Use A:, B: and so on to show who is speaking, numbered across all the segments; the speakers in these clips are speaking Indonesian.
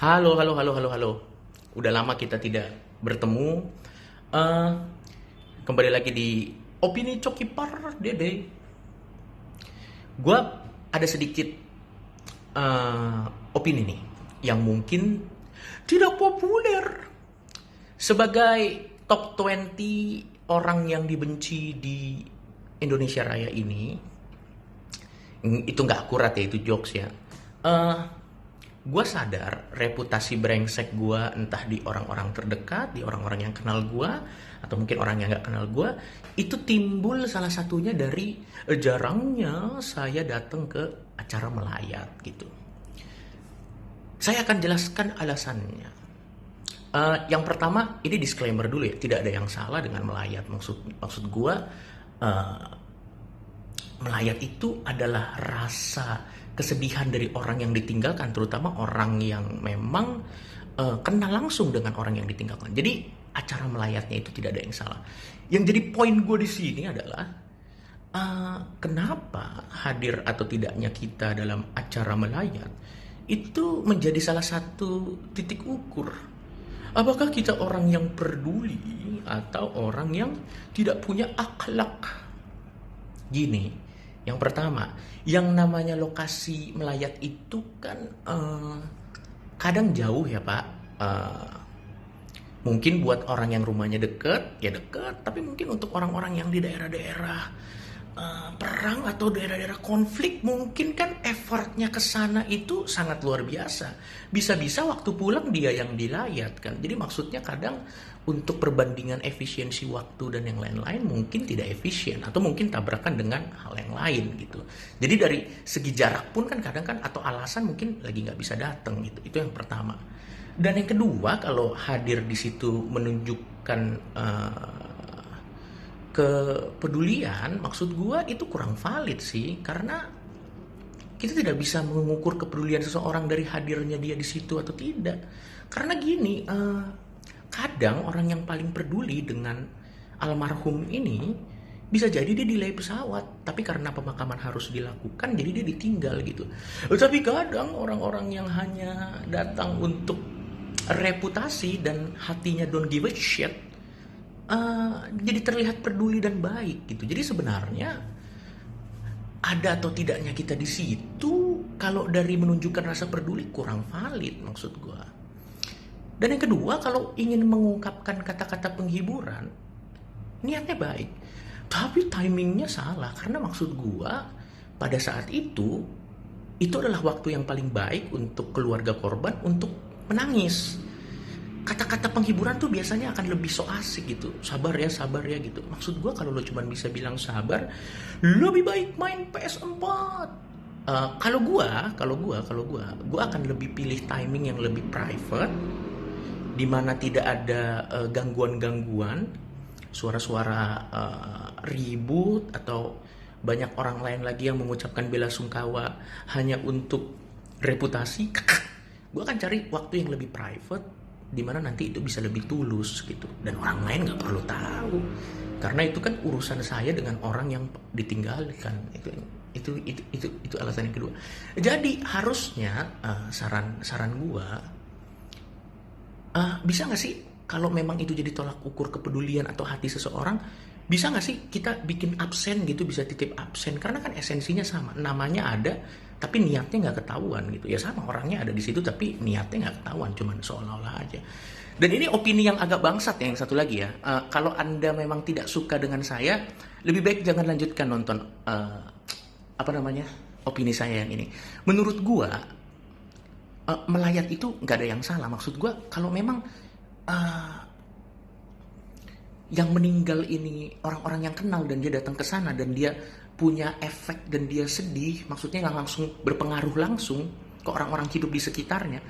A: Halo, halo, halo, halo, halo. Udah lama kita tidak bertemu. Eh, Kembali lagi di Opini Cokipar Dede. Gua ada sedikit opini nih yang mungkin tidak populer sebagai top 20 orang yang dibenci di Indonesia Raya ini. Itu nggak akurat ya, itu jokes ya. Eh, gue sadar reputasi brengsek gue entah di orang-orang terdekat, di orang-orang yang kenal gue, atau mungkin orang yang nggak kenal gue, itu timbul salah satunya dari jarangnya saya datang ke acara melayat gitu. Saya akan jelaskan alasannya. Yang pertama, ini disclaimer dulu ya, tidak ada yang salah dengan melayat. Maksud gue, melayat itu adalah rasa kesedihan dari orang yang ditinggalkan, terutama orang yang memang kenal langsung dengan orang yang ditinggalkan. Jadi acara melayatnya itu tidak ada yang salah. Yang jadi poin gue di sini adalah kenapa hadir atau tidaknya kita dalam acara melayat itu menjadi salah satu titik ukur. Apakah kita orang yang peduli atau orang yang tidak punya akhlak? Gini, yang pertama, yang namanya lokasi melayat itu kan kadang jauh ya Pak. Mungkin buat orang yang rumahnya deket, ya deket. Tapi mungkin untuk orang-orang yang di daerah-daerah perang atau daerah-daerah konflik, mungkin kan effortnya ke sana itu sangat luar biasa. Bisa-bisa waktu pulang dia yang dilayat kan. Jadi maksudnya kadang untuk perbandingan efisiensi waktu dan yang lain-lain mungkin tidak efisien, atau mungkin tabrakan dengan hal yang lain gitu. Jadi dari segi jarak pun kan kadang kan, atau alasan mungkin lagi nggak bisa datang gitu. Itu yang pertama. Dan yang kedua, kalau hadir di situ menunjukkan kepedulian, maksud gue itu kurang valid sih, karena kita tidak bisa mengukur kepedulian seseorang dari hadirnya dia di situ atau tidak. Karena gini, kadang orang yang paling peduli dengan almarhum ini bisa jadi dia delay pesawat, tapi karena pemakaman harus dilakukan jadi dia ditinggal gitu. Tapi kadang orang-orang yang hanya datang untuk reputasi dan hatinya don't give a shit, jadi terlihat peduli dan baik gitu. Jadi sebenarnya ada atau tidaknya kita di situ, kalau dari menunjukkan rasa peduli kurang valid maksud gua. Dan yang kedua, kalau ingin mengungkapkan kata-kata penghiburan, niatnya baik, tapi timingnya salah. Karena maksud gua, pada saat itu adalah waktu yang paling baik untuk keluarga korban untuk menangis. Kata-kata penghiburan tuh biasanya akan lebih so asik gitu. Sabar ya gitu. Maksud gue, kalau lo cuma bisa bilang sabar, lebih baik main PS4. Kalau gue akan lebih pilih timing yang lebih private, di mana tidak ada gangguan-gangguan, suara-suara ribut atau banyak orang lain lagi yang mengucapkan bela sungkawa hanya untuk reputasi. Gue akan cari waktu yang lebih private, dimana nanti itu bisa lebih tulus gitu, dan orang lain nggak perlu tahu, karena itu kan urusan saya dengan orang yang ditinggalkan. Itu alasan yang kedua. Jadi harusnya saran gua, bisa nggak sih kalau memang itu jadi tolak ukur kepedulian atau hati seseorang, bisa nggak sih kita bikin absen gitu, bisa titip absen, karena kan esensinya sama, namanya ada tapi niatnya nggak ketahuan gitu ya. Sama, orangnya ada di situ tapi niatnya nggak ketahuan, cuman seolah-olah aja. Dan ini opini yang agak bangsat ya, yang satu lagi ya. Kalau anda memang tidak suka dengan saya, lebih baik jangan lanjutkan nonton opini saya yang ini. Menurut gua, melayat itu nggak ada yang salah. Maksud gua, kalau memang yang meninggal ini orang-orang yang kenal dan dia datang ke sana dan dia punya efek dan dia sedih, maksudnya nggak langsung berpengaruh langsung ke orang-orang hidup di sekitarnya,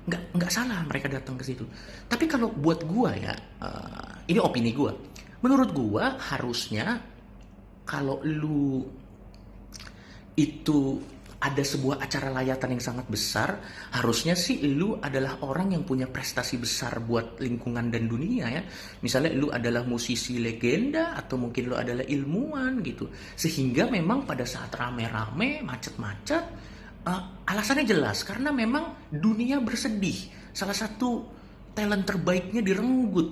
A: nggak salah mereka datang ke situ. Tapi kalau buat gua ya, ini opini gua, menurut gua harusnya kalau lu itu ada sebuah acara layatan yang sangat besar, harusnya sih lu adalah orang yang punya prestasi besar buat lingkungan dan dunia ya. Misalnya lu adalah musisi legenda, atau mungkin lu adalah ilmuwan gitu, sehingga memang pada saat rame-rame, macet-macet, alasannya jelas, karena memang dunia bersedih salah satu talent terbaiknya direnggut,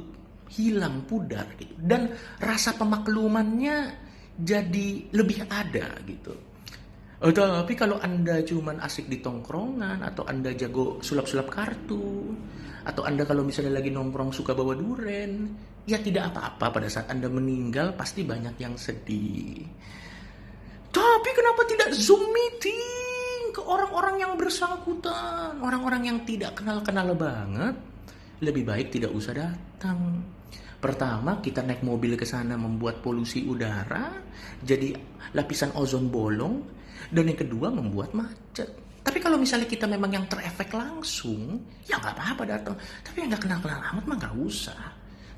A: hilang, pudar gitu. Dan rasa pemaklumannya jadi lebih ada gitu. Tapi kalau Anda cuman asik di tongkrongan, atau Anda jago sulap-sulap kartu, atau Anda kalau misalnya lagi nongkrong suka bawa duren, ya tidak apa-apa, pada saat Anda meninggal pasti banyak yang sedih. Tapi kenapa tidak Zoom meeting ke orang-orang yang bersangkutan, orang-orang yang tidak kenal-kenal banget? Lebih baik tidak usah datang. Pertama, kita naik mobil ke sana membuat polusi udara, jadi lapisan ozon bolong, dan yang kedua membuat macet. Tapi kalau misalnya kita memang yang terefek langsung, ya nggak apa-apa datang. Tapi yang nggak kenal-kenal amat mah nggak usah.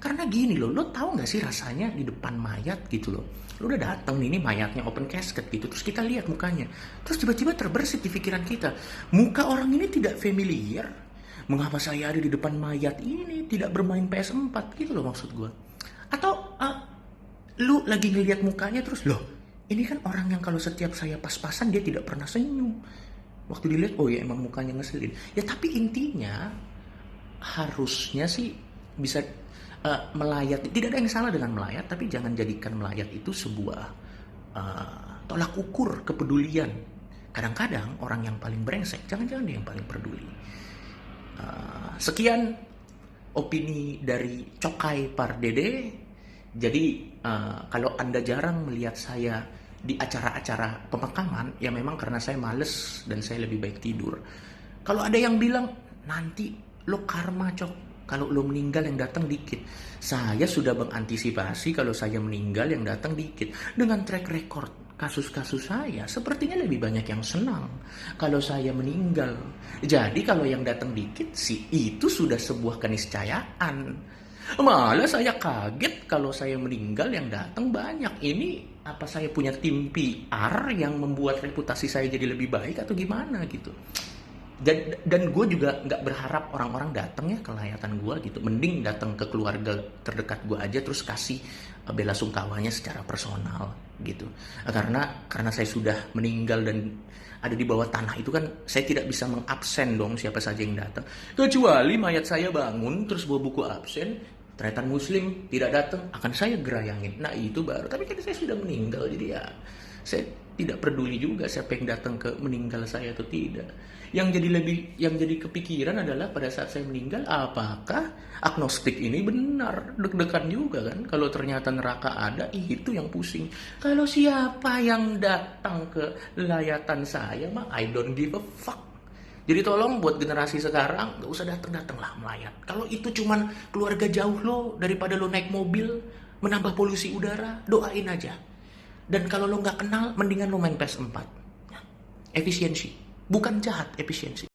A: Karena gini loh, lo tahu nggak sih rasanya di depan mayat gitu loh. Lo udah datang nih, ini mayatnya open casket gitu, terus kita lihat mukanya. Terus tiba-tiba terbersit di pikiran kita, muka orang ini tidak familiar. Mengapa saya ada di depan mayat ini, tidak bermain PS4 gitu loh maksud gue. Atau lu lagi ngelihat mukanya terus, loh ini kan orang yang kalau setiap saya pas-pasan dia tidak pernah senyum. Waktu dilihat, oh ya emang mukanya ngeselin. Ya tapi intinya harusnya sih bisa melayat. Tidak ada yang salah dengan melayat, tapi jangan jadikan melayat itu sebuah tolak ukur kepedulian. Kadang-kadang orang yang paling brengsek, jangan-jangan dia yang paling peduli. Sekian opini dari Cokai Pardede. Jadi kalau Anda jarang melihat saya di acara-acara pemakaman, ya memang karena saya males dan saya lebih baik tidur. Kalau ada yang bilang, nanti lo karma Cok, kalau lo meninggal yang datang dikit. Saya sudah mengantisipasi kalau saya meninggal yang datang dikit. Dengan track record kasus-kasus saya, sepertinya lebih banyak yang senang kalau saya meninggal. Jadi kalau yang datang dikit sih, itu sudah sebuah keniscayaan. Malah saya kaget kalau saya meninggal yang datang banyak. Ini apa saya punya tim PR yang membuat reputasi saya jadi lebih baik atau gimana gitu. Dan gue juga nggak berharap orang-orang datang ya ke layatan gue gitu. Mending datang ke keluarga terdekat gue aja terus kasih bela sungkawanya secara personal gitu. Karena saya sudah meninggal dan ada di bawah tanah itu kan, saya tidak bisa mengabsen dong siapa saja yang datang. Kecuali mayat saya bangun terus bawa buku absen, ternyata muslim tidak datang, akan saya gerayangin. Nah itu baru. Tapi kan saya sudah meninggal, jadi ya saya tidak peduli juga siapa yang datang ke meninggal saya atau tidak. Yang jadi kepikiran adalah pada saat saya meninggal, apakah agnostik ini benar? Deg-degan juga kan. Kalau ternyata neraka ada, itu yang pusing. Kalau siapa yang datang ke layatan saya mah I don't give a fuck. Jadi tolong buat generasi sekarang gak usah datang-datang lah melayat. Kalau itu cuman keluarga jauh lo, daripada lo naik mobil menambah polusi udara, doain aja. Dan kalau lo gak kenal, mendingan lo main PS4. Efisiensi. Bukan jahat, efisiensi.